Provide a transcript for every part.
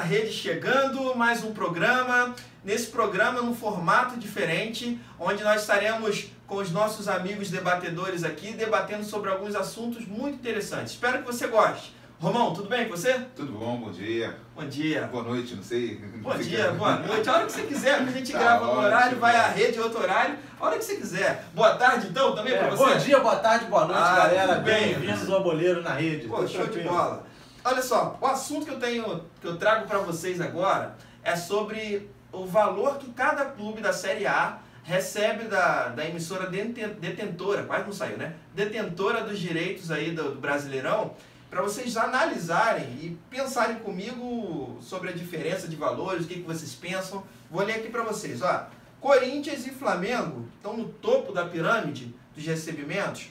Rede chegando, mais um programa. Nesse programa, num formato diferente, onde nós estaremos com os nossos amigos debatedores aqui, debatendo sobre alguns assuntos muito interessantes. Espero que você goste. Romão, tudo bem com você? Tudo bom, bom dia. Bom dia. Boa noite, não sei. Bom dia, boa noite. A hora que você quiser, a gente Tá grava no horário, ótimo. vai à rede outro horário, a hora que você quiser. Boa tarde, então, também para você? Bom dia, boa tarde, boa noite, galera. tudo bem. Bem-vindos ao Boleiro na Rede. Pô, show de bola. Olha só, o assunto que eu trago para vocês agora é sobre o valor que cada clube da Série A recebe da emissora detentora, quase não saiu, né? Detentora dos direitos aí do Brasileirão, para vocês analisarem e pensarem comigo sobre a diferença de valores, o que vocês pensam. Vou ler aqui para vocês, ó. Corinthians e Flamengo estão no topo da pirâmide dos recebimentos.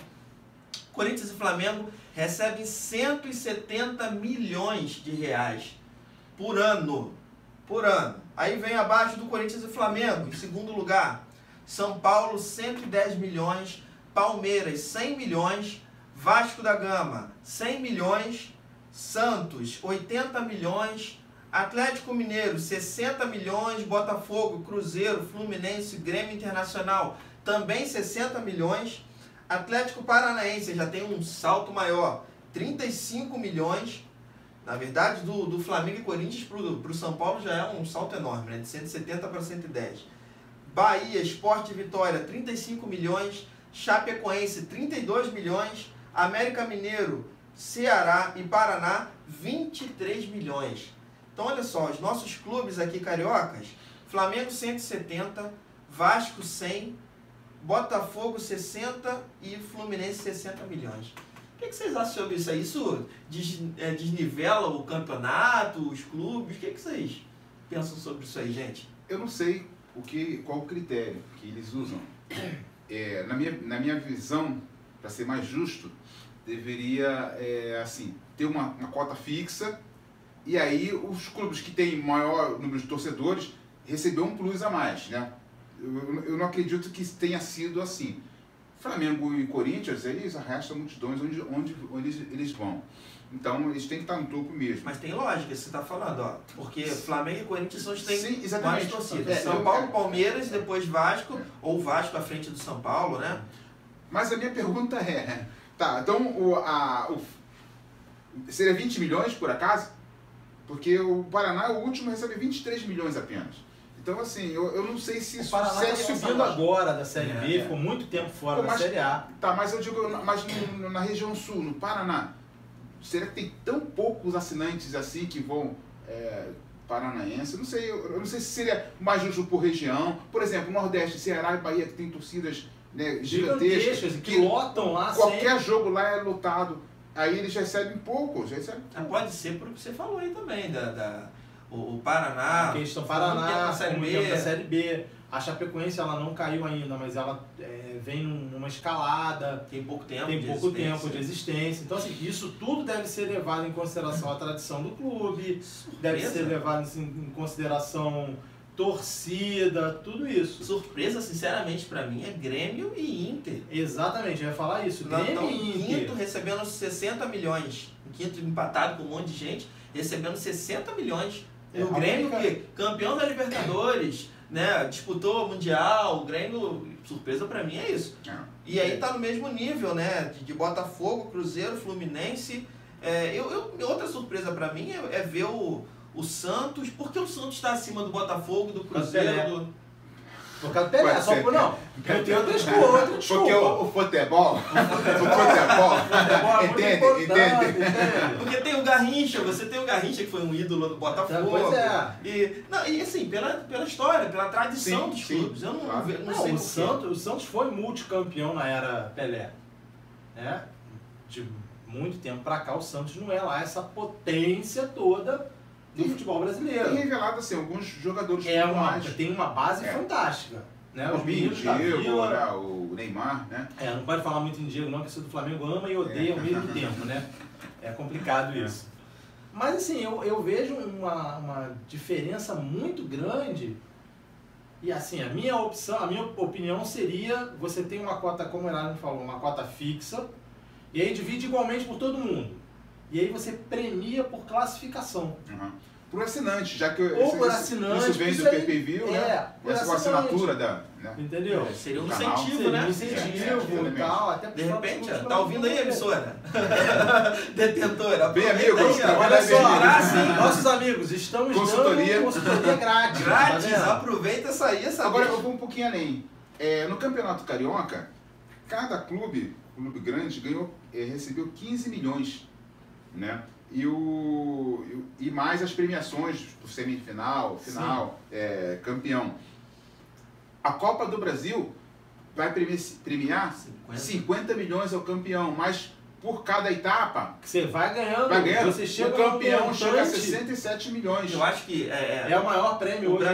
Corinthians e Flamengo recebem 170 milhões de reais por ano. Por ano. Aí vem abaixo do Corinthians e Flamengo, em segundo lugar. São Paulo, 110 milhões. Palmeiras, 100 milhões. Vasco da Gama, 100 milhões. Santos, 80 milhões. Atlético Mineiro, 60 milhões. Botafogo, Cruzeiro, Fluminense, Grêmio Internacional, também 60 milhões. Atlético Paranaense já tem um salto maior, 35 milhões. Na verdade, do Flamengo e Corinthians para o São Paulo já é um salto enorme, né? De 170 para 110. Bahia, Sport e Vitória, 35 milhões. Chapecoense, 32 milhões. América Mineiro, Ceará e Paraná, 23 milhões. Então, olha só, os nossos clubes aqui cariocas: Flamengo 170, Vasco 100, Botafogo 60 e Fluminense 60 milhões. O que vocês acham sobre isso aí? Isso desnivela o campeonato, os clubes? O que vocês pensam sobre isso aí, gente? Eu não sei qual o critério que eles usam. Na minha visão, para ser mais justo, deveria assim, ter uma cota fixa, e aí os clubes que têm maior número de torcedores receber um plus a mais, né? Eu não acredito que tenha sido assim. Flamengo e Corinthians, eles arrastam multidões onde eles vão. Então, eles têm que estar no topo mesmo. Mas tem lógica, você está falando, ó. Porque Flamengo e Corinthians são os que têm mais exatamente. torcidas. São Paulo, Palmeiras, depois Vasco, ou Vasco à frente do São Paulo, né? Mas a minha pergunta é... Tá, então, seria 20 milhões, por acaso? Porque o Paraná, o último, recebe 23 milhões apenas. Então, assim, eu não sei se O isso... Paraná está subindo agora da Série B, ficou muito tempo fora da Série A. Tá, mas eu digo, na região sul, no Paraná, será que tem tão poucos assinantes assim que vão paranaense? Eu não sei se seria mais justo por região. Por exemplo, Nordeste, Ceará e Bahia, que tem torcidas, né, gigantescas, que lotam lá qualquer sempre. jogo lá é lotado. Aí eles recebem poucos. Pode ser por o que você falou aí também, o Paraná, a questão Paraná, da Série como B. tempo da Série B. A Chapecoense, ela não caiu ainda, mas ela vem numa escalada. Tem pouco tempo de existência. Então, assim, isso tudo deve ser levado em consideração a tradição do clube, deve ser levado em consideração torcida, tudo isso. Surpresa, sinceramente, pra mim, é Grêmio e Inter. Exatamente, eu ia falar isso. Grêmio e Inter. Quinto recebendo 60 milhões. Em quinto empatado com um monte de gente, recebendo 60 milhões. E o Grêmio, campeão da Libertadores, né, disputou o Mundial, o Grêmio, surpresa pra mim é isso. E aí tá no mesmo nível, né, de Botafogo, Cruzeiro, Fluminense. Outra surpresa pra mim é ver o Santos, porque o Santos está acima do Botafogo, do Cruzeiro, Por causa do Pelé, só por não. Eu tenho outras coisas. Porque o futebol, entende? Porque tem o Garrincha, você tem o Garrincha que foi um ídolo do Botafogo. Pois é. E assim, pela história, pela tradição dos clubes. Eu não sei o Santos foi multicampeão na era Pelé. Né? De muito tempo pra cá, o Santos não é lá essa potência toda do futebol brasileiro. Tem revelado assim, alguns jogadores tem uma base fantástica. Né? O Diego, o Neymar, né? Não pode falar muito em Diego, não, que esse do Flamengo ama e odeia ao mesmo tempo, né? É complicado isso. Mas assim, eu vejo uma diferença muito grande. E assim, a minha opinião seria, você tem uma cota, como o Heraldo falou, uma cota fixa, e aí divide igualmente por todo mundo. E aí você premia por classificação. pro assinante, já que Ou por assinante, isso vem do isso aí- pay-per-view, né? por Essa com a assinante. assinatura da... Né? Entendeu? Seria um Do canal. incentivo, Seria né? um incentivo e tal, até De pros repente, próprios ó, tá ouvindo aí, clubes. emissora? Detentora. Bem, aproveita amigos, aí, ó. trabalha Olha bem. só, Graça, hein? nossos amigos, estamos Consultoria. dando consultoria grátis. Grátis, tá vendo? aproveita essa aí, essa Agora deixa. eu vou um pouquinho além. No Campeonato Carioca, cada clube grande, recebeu 15 milhões, né? E mais as premiações do semifinal, final, campeão. A Copa do Brasil vai premiar 50 milhões ao campeão, mas por cada etapa, Que você vai ganhando, você o chega campeão no chega a montante, 67 milhões. Eu acho que é o maior prêmio o hoje.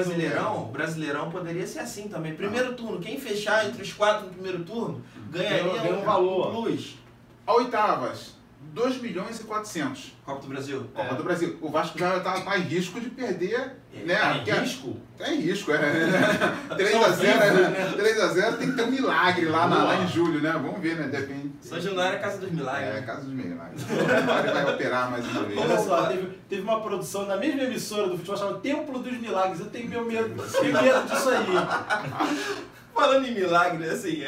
Brasileirão poderia ser assim também. Primeiro turno, quem fechar entre os 4 no primeiro turno, ganharia Ganha um valor. um plus. A oitavas, 2 milhões e 400. Copa do Brasil. Copa do Brasil. O Vasco já tá em risco de perder, né? Tá em Porque risco? Tá em risco, 3x0 tem que ter um milagre lá em julho, né? Vamos ver, né? Depende. São Januário é a casa dos milagres. É, casa dos milagres. O Januário vai operar mais uma vez. Olha só, teve uma produção na mesma emissora do futebol chamada Templo dos Milagres. Eu tenho medo disso aí. Falando em milagre, assim,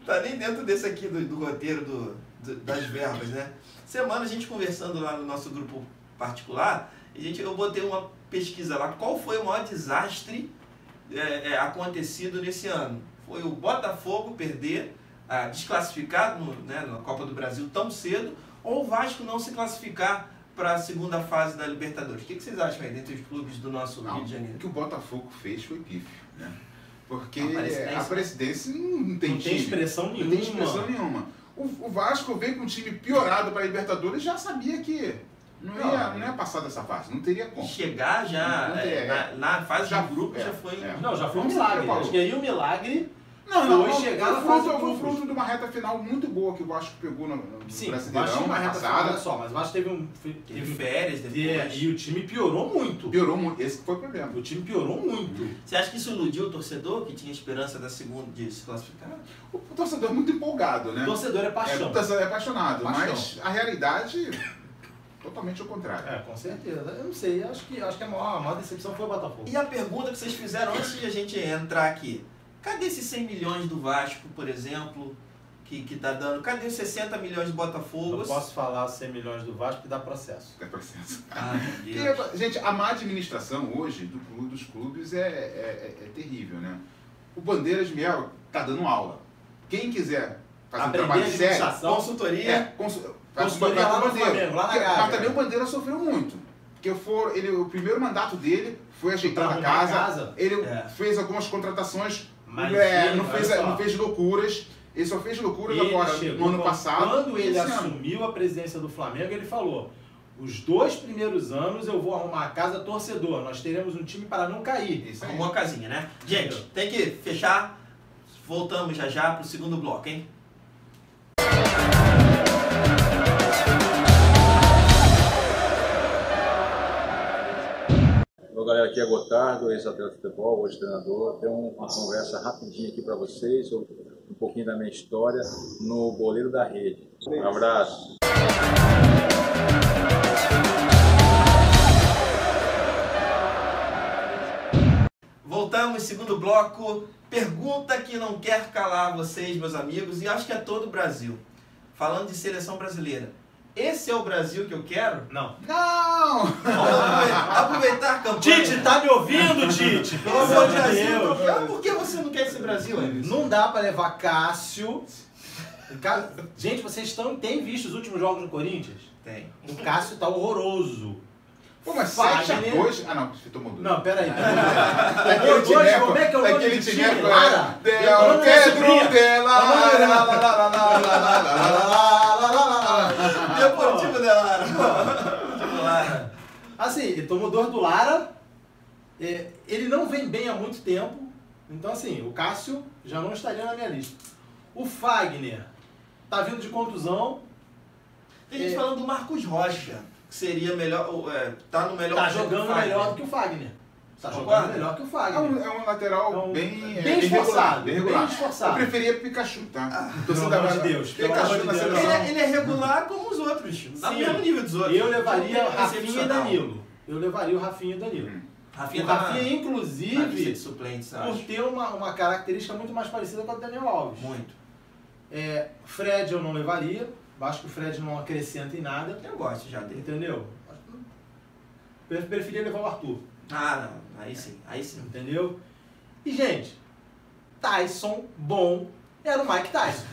tá nem dentro desse aqui do roteiro das verbas, né? Semana a gente conversando lá no nosso grupo particular, eu botei uma pesquisa lá, qual foi o maior desastre acontecido nesse ano? Foi o Botafogo perder, desclassificar na Copa do Brasil tão cedo, ou o Vasco não se classificar para a segunda fase da Libertadores? O que vocês acham aí, dentre os clubes do nosso Rio de Janeiro? O que o Botafogo fez foi pífio, né? Porque A a presidência não tem time. expressão nenhuma. Não tem expressão nenhuma. O Vasco veio com um time piorado para a Libertadores, já sabia que não ia passar dessa fase, não teria como. Chegar já na fase de grupo já foi... Não, já foi um milagre. Acho que aí o milagre chegar na fase foi de grupos. fruto de uma reta final muito boa que o Vasco pegou no Sim, o Vasco Brasileirão tinha uma reta final, passada. olha só, mas o Vasco teve férias depois. E o time piorou muito. Piorou muito, esse que foi o problema. O time piorou muito. Você acha que isso iludiu o torcedor que tinha esperança da segunda de se classificar? O torcedor é muito empolgado, né? O torcedor é paixão. O torcedor é apaixonado, Paixão. mas a realidade totalmente ao contrário. Com certeza. Eu não sei, acho que a maior decepção foi o Botafogo. E a pergunta que vocês fizeram antes de a gente entrar aqui, cadê esses 100 milhões do Vasco, por exemplo, que tá dando? Cadê os 60 milhões do Botafogo? Não posso falar 100 milhões do Vasco que dá processo. É processo. Ai, meu Deus. Gente, a má administração hoje dos clubes é terrível, né? O Bandeiras Miel tá dando aula. Quem quiser fazer um Aprender trabalho sério, administração. Consultoria. Consultoria lá no Flamengo, lá na Gávea. Mas também o Bandeira sofreu muito. Porque o primeiro mandato dele foi ajeitando a casa. Ele fez algumas contratações, não fez loucuras. Ele só fez loucuras agora no ano passado. Quando ele assumiu a presidência do Flamengo, ele falou: os 2 primeiros anos eu vou arrumar a casa torcedor. Nós teremos um time para não cair. Isso aí. Arrumou a casinha, né? Gente, tem que fechar. Voltamos já pro segundo bloco, hein? Olá galera, aqui é Gotardo, ex-atleta de futebol, hoje treinador. Tem uma conversa rapidinha aqui para vocês sobre um pouquinho da minha história no Boleiro da Rede. Um abraço. Voltamos, segundo bloco. Pergunta que não quer calar vocês, meus amigos, e acho que é todo o Brasil. Falando de seleção brasileira. Esse é o Brasil que eu quero? Não. Não! Vamos aproveitar a campanha. Tite, tá me ouvindo, Tite? Pelo Esse é amor o de Brasil que eu Deus. quero. Por que você não quer esse Brasil, Emerson? Não dá pra levar Cássio. Gente, vocês têm visto os últimos jogos do Corinthians? Tem. O Cássio tá horroroso. Pô, mas Fagner. 7-2? Ah, não, você tomou 2. Não, peraí. Daquele timeco, Como é que é o nome daquele do time? timeco, Lara? Del Pedro de Lara. Deportivo de Lara. Deportivo de Lara. Assim, ele tomou 2 do Lara. Ele não vem bem há muito tempo. Então, assim, o Cássio já não estaria na minha lista. O Fagner tá vindo de contusão. Tem gente falando do Marcos Rocha, que seria melhor, tá no melhor Tá momento jogando do Fagner. melhor do que o Fagner. Tá Concorda? jogando melhor que o É Fagner. um lateral É um- bem esforçado, bem regular. bem esforçado. Eu preferia Pikachu, tá? Pelo amor de Deus, pelo Pikachu amor de na Deus. seleção. Ele é regular como os outros, tá no Sim. mesmo nível dos outros. Eu levaria Não tem Rafinha e excepcional. Danilo. eu levaria o Rafinha e o Danilo. Rafinha O tá Rafinha, na lista inclusive, de suplentes, eu por acho. ter uma característica muito mais parecida com a do Daniel Alves. Muito. Fred eu não levaria, acho que o Fred não acrescenta em nada, Eu gosto já dele. entendeu? Preferia levar o Arthur, Ah, não. Aí sim. entendeu? E, gente, Tyson bom era o Mike Tyson.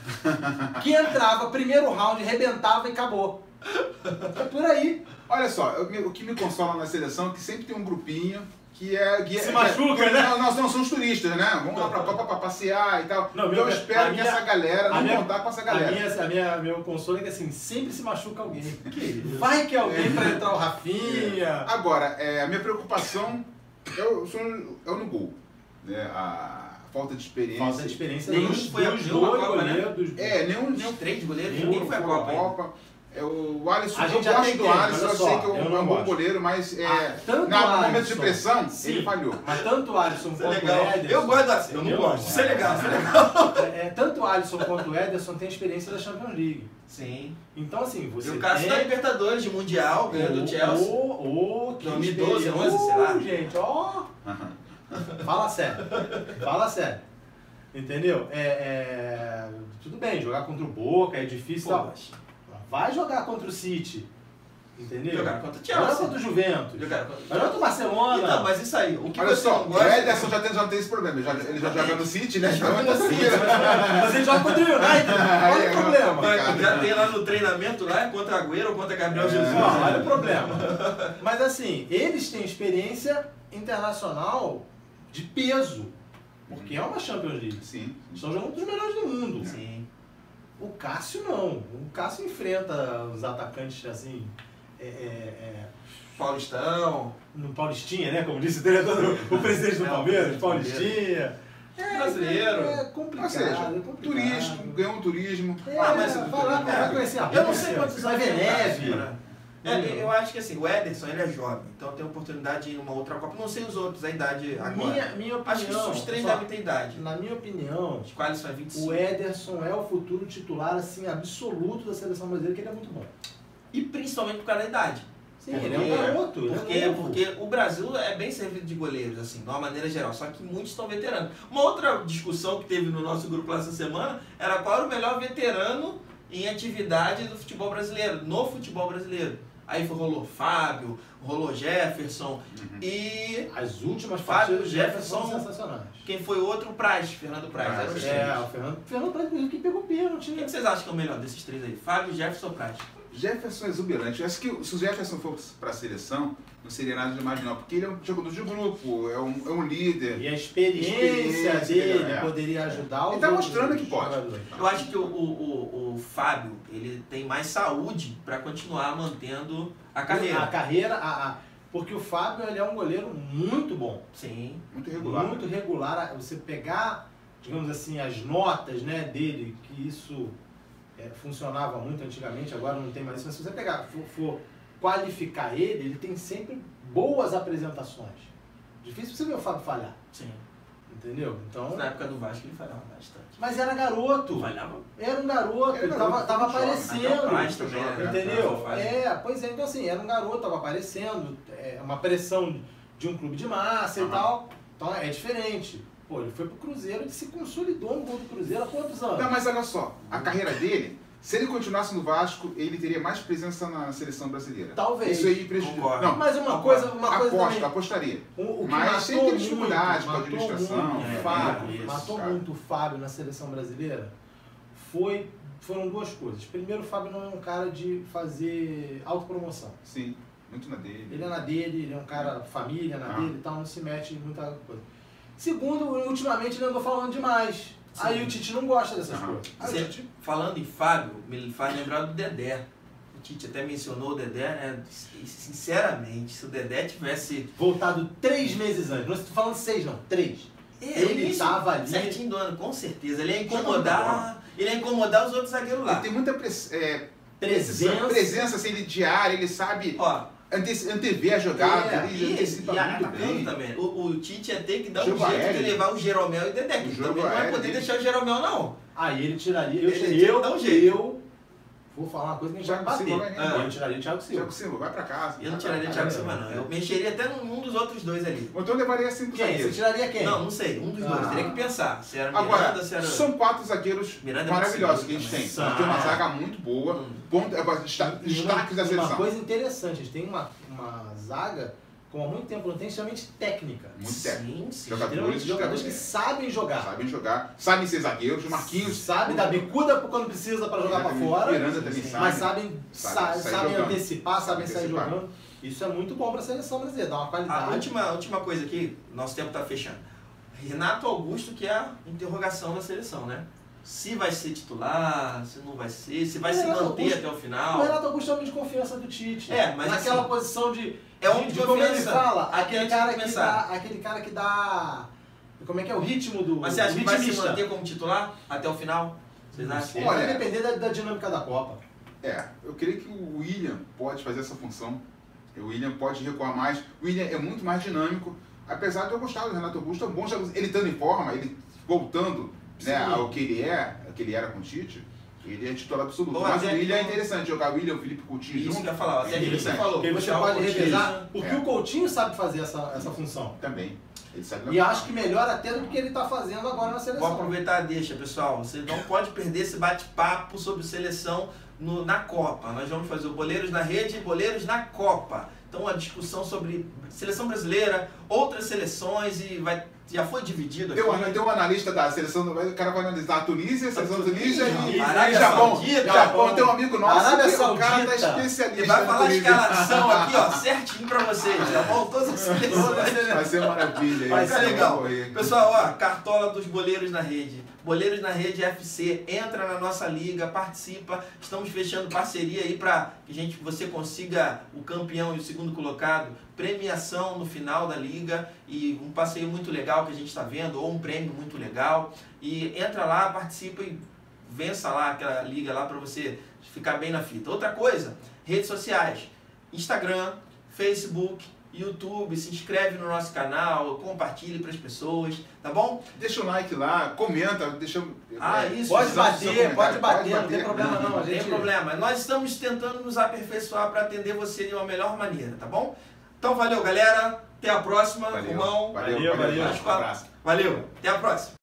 Que entrava, primeiro round, arrebentava e acabou. É por aí. Olha só, o que me consola na seleção é que sempre tem um grupinho que Se machuca, né? Nós não somos turistas, né? Vamos lá pra passear e tal. Não, então eu espero que essa galera, a não minha- contar com essa galera. Meu consolo é que assim, sempre se machuca alguém. Vai que alguém pra entrar o Rafinha. Agora, a minha preocupação é o no gol. Né? A falta de experiência. Falta de experiência Nenhum dos foi a dois nenhuma Copa, né? goleiros. Nenhum 3 de goleiro, Nenhum ninguém foi a foi a Copa ainda. Copa. O Alisson, A eu gente já gosto tem do tempo, Alisson, olha eu só, sei que é eu um não bom gosto. goleiro, mas tanto no momento Alisson, de pressão, sim, ele falhou. Mas tanto o Alisson Isso é quanto legal. o Ederson... Eu gosto assim, eu não gosto. Isso é legal, isso é legal. Tanto o Alisson quanto o Ederson têm experiência da Champions League. Sim. Então, assim, E você o caso da Libertadores de Mundial, ganhando do Chelsea. Que 2012, experiência. 11, sei lá. Gente, ó... Fala sério. Fala sério. Entendeu? Tudo bem, jogar contra o Boca é difícil. Tal. Poxa. Vai jogar contra o City. Entendeu? Jogar contra o Jogar Chelsea. contra o Juventus. Jogar contra o Vai jogar contra o Barcelona. Então, mas isso aí, o que Olha você só, não o gosta... Ederson já tem esse problema. Ele já joga no City, né? Então Joga tá no City, tranquilo. mas ele joga contra o United. Olha o problema. Mas já tem lá no treinamento, lá, contra Agüero ou contra Gabriel Jesus. Não, olha o problema. Mas assim, eles têm experiência internacional de peso. Porque é uma Champions League. Sim. Estão jogando dos melhores do mundo. Sim. O Cássio não. O Cássio enfrenta os atacantes assim. Paulistão. No Paulistinha, né? Como disse o treinador, o presidente do Palmeiras, Paulistinha. Brasileiro. É complicado. Ou seja, é complicado. turístico, ganhou um turismo. Mas vai lá, vai conhecer a Eu não sei quantos vai anos ver tem o Cássio, neve. né? Eu acho que assim, o Ederson ele é jovem, então tem oportunidade de ir em uma outra Copa. Não sei os outros, a idade agora. Minha opinião. Acho que os três devem ter idade. Na minha opinião, Os quais são 25. o Ederson é o futuro titular assim, absoluto da seleção brasileira, que ele é muito bom. E principalmente por causa da idade. Sim, ele é um garoto. ele é novo. Porque o Brasil é bem servido de goleiros, assim, de uma maneira geral, só que muitos estão veteranos. Uma outra discussão que teve no nosso grupo lá essa semana era qual era o melhor veterano em atividade do futebol brasileiro, no futebol brasileiro. Aí rolou Fábio, rolou Jefferson e As últimas Fábio, partidas do Jefferson Jefferson, são sensacionais. quem foi o outro? Praz, Fernando Praz. Eram os três. O Fernando Praz, inclusive, que pegou pênalti. Quem Né? que vocês acham que é o melhor desses três aí? Fábio, Jefferson ou Praz? Jefferson é exuberante. Eu acho que se o Jefferson fosse para a seleção, não seria nada demais não, porque ele é um jogador de grupo, é um líder. E a experiência dele poderia ajudar os Ele tá outros mostrando que pode. jogadores. Eu acho que o Fábio, ele tem mais saúde para continuar mantendo a carreira. A carreira, porque o Fábio ele é um goleiro muito bom. Sim. Muito regular. Muito regular. Você pegar, digamos assim, as notas, né, dele, que isso funcionava muito antigamente, agora não tem mais isso. Mas se você pegar, for qualificar ele tem sempre boas apresentações. Difícil você ver o Fábio falhar, Sim. entendeu? Então, Na época do Vasco ele falhava bastante. mas era garoto. Falhava? Era um garoto, Era ele garoto, tava jovem, aparecendo. até o Praz também, né? Entendeu? Essa Pois é, então assim, era um garoto, tava aparecendo, uma pressão de um clube de massa e tal. Então é diferente. Pô, ele foi pro Cruzeiro, ele se consolidou no gol do Cruzeiro há quantos anos? Não, mas olha só, a carreira dele, se ele continuasse no Vasco, ele teria mais presença na seleção brasileira. Talvez. Isso aí prejudica. Concordo. Não, Mas uma coisa também, apostaria. o que Mas matou sempre tem dificuldade com a muito, administração. matou muito o Fábio, isso, matou cara. muito o Fábio na seleção brasileira, foram duas coisas. Primeiro, o Fábio não é um cara de fazer autopromoção. Sim, muito na dele. Ele é na dele, ele é um cara família na Ah. dele e tal, não se mete em muita coisa. Segundo, ultimamente ele andou falando demais. Sim. Aí o Tite não gosta dessas Aham. coisas. Aí o Você- Tite- Falando em Fábio, me faz lembrar do Dedé. O Tite até mencionou o Dedé, né? E, sinceramente, se o Dedé tivesse... voltado 3 meses antes. Não estou falando 6, não. 3. Ele início tava ali- certinho do ano, com certeza. Ele ia Joga incomodar os outros zagueiros lá. Ele tem muita presença assim, ele diária, ele sabe Ó, antever a jogada, ele e antecipa muito atacando bem. também. O Tite ia ter que dar um Jogo jeito aéreo. de levar o Jeromel e o Dedé, que O jogo também não vai aéreo poder dele. deixar o Jeromel, não. Aí ele tiraria. Ele tinha que dar um jeito. vou falar uma coisa que a gente vai Thiago Silva bater. vai embora. Eu tiraria o Thiago Silva. Thiago Silva, vai pra casa. Eu não tiraria o Thiago Silva, não. Eu mexeria até num dos outros dois ali. Ou então eu levaria 5 Quem? Você zagueiros. tiraria quem? Não sei. Um dos dois. Teria que pensar. Se era Miranda, Agora, se era... são 4 zagueiros Miranda é maravilhosos muito que a gente tem. seguro Nós temos uma zaga muito boa. Destaques da Uma seleção. coisa interessante, a gente tem uma zaga, como há muito tempo não tem, extremamente técnica. Muito técnico. Sim. Jogadores que sabem jogar. Sabem jogar, sabem ser zagueiros. Marquinhos Sabe dar bicuda quando precisa para jogar para fora. Miranda também sabe. Mas sabem jogando. antecipar, sabem sair Antecipar. jogando. Isso é muito bom para a seleção brasileira, dá uma qualidade. A última coisa aqui, nosso tempo está fechando. Renato Augusto, que é a interrogação da seleção, né? Se vai ser titular, se não vai ser, se vai se manter até o final. O Renato Augusto é o homem de confiança do Tite. Mas naquela assim, posição de homem de como ele confiança. fala, Aquele aquele cara que dá. Como é que é o ritmo do. Mas você acha que vai se ritmista. manter como titular até o final? Vocês acham? Vai depender da dinâmica da Copa. Eu creio que o William pode fazer essa função. O William pode recuar mais. O William é muito mais dinâmico. Apesar de eu gostar do Renato Augusto, é um bom jogador. Ele estando em forma, ele voltando, né, ao que ele era com o Tite, ele é titular absoluto. Bom, mas o até William é que- interessante, jogar o William e o Felipe Coutinho Isso junto. que eu ia falar, até que você interessante. falou. Porque você puxar o pode Coutinho. revezar, porque É. o Coutinho sabe fazer essa função. Também. Ele sabe E acho que melhor até do que ele está fazendo agora na Vou seleção. aproveitar a deixa, pessoal. Você não pode perder esse bate-papo sobre seleção na Copa. Nós vamos fazer o Boleiros na Rede e Boleiros na Copa. Então, a discussão sobre seleção brasileira, outras seleções, e já foi dividido aqui. Tem um analista da seleção, o cara vai analisar a Tunísia, a seleção da Tunísia e Arábia Japão. Saudita. Japão, tem um amigo nosso Arábia que o cara tá Saudita. especialista. Ele vai na falar a Tunísia. escalação aqui, ó, certinho pra vocês, tá bom? Todas as seleções. Vai ser maravilha. Vai isso. ser legal. Correr. Pessoal, ó, cartola dos Boleiros na Rede. Boleiros na Rede FC, entra na nossa liga, participa. Estamos fechando parceria aí para que você consiga o campeão e o segundo colocado, premiação no final da liga e um passeio muito legal que a gente está vendo, ou um prêmio muito legal. E entra lá, participa e vença lá aquela liga lá para você ficar bem na fita. Outra coisa, redes sociais, Instagram, Facebook, YouTube, se inscreve no nosso canal, compartilhe para as pessoas, tá bom? Deixa o like lá, comenta, deixa. Isso. Pode precisamos do seu bater, comentário. não tem problema não. A Não tem gente... problema. Nós estamos tentando nos aperfeiçoar para atender você de uma melhor maneira, tá bom? Então valeu, galera. Até a próxima. Valeu, Romão. valeu. Valeu. Um abraço. Valeu. Até a próxima.